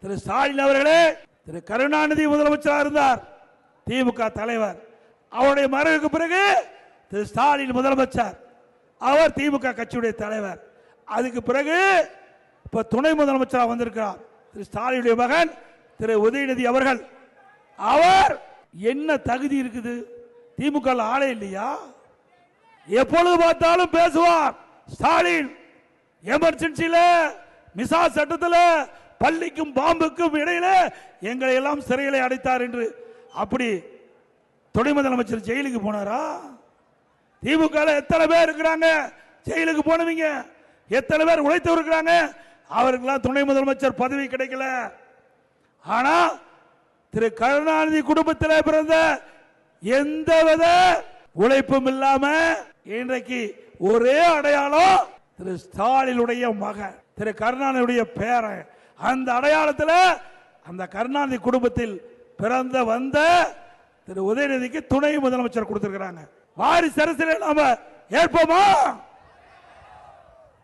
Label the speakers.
Speaker 1: திரு ஸ்டாலின் அவர்களே, திரு கருணாநிதி முதலமைச்சராக இருந்தார், திமுக தலைவர். அவருடைய மறைவுக்கு பிறகு திரு ஸ்டாலின் முதலமைச்சர், அவர் திமுக கட்சியுடைய தலைவர். அதுக்கு பிறகு இப்ப துணை முதலமைச்சராக வந்திருக்கிறார் திரு ஸ்டாலினுடைய மகன் திரு உதயநிதி அவர்கள். அவர் என்ன தகுதி இருக்குது? திமுக ஆளே இல்லையா? எப்பொழுது பார்த்தாலும் பேசுவார் ஸ்டாலின். எமர்ஜென்சியில மிசா சட்டத்தில் பள்ளிக்கும் பாம்புக்கும் இடையில எங்களை எல்லாம் சிறையிலே அடைத்தார் என்று. அப்படி துணை முதலமைச்சர் ஜெயிலுக்கு போனாரா? திமுக எத்தனை பேர் இருக்கிறாங்க ஜெயிலுக்கு போனவங்க? எத்தனை பேர் உழைத்து இருக்கிறாங்க? அவருக்கெல்லாம் துணை முதலமைச்சர் பதவி கிடைக்கல. ஆனா திரு கருணாநிதி குடும்பத்தில் பிறந்த எந்தவித உழைப்பும் இல்லாம இன்றைக்கு ஒரே அடையாளம் திரு ஸ்டாலினுடைய மகன், திரு கருணாநிதியுடைய பேரன். அந்த அடையாளத்தில் அந்த கருணாநிதி குடும்பத்தில் பிறந்த வந்த திரு உதயநிதிக்கு துணை முதலமைச்சர் கொடுத்திருக்கிறாங்க. வாரிசு அரசியலை நாம ஏற்போமா?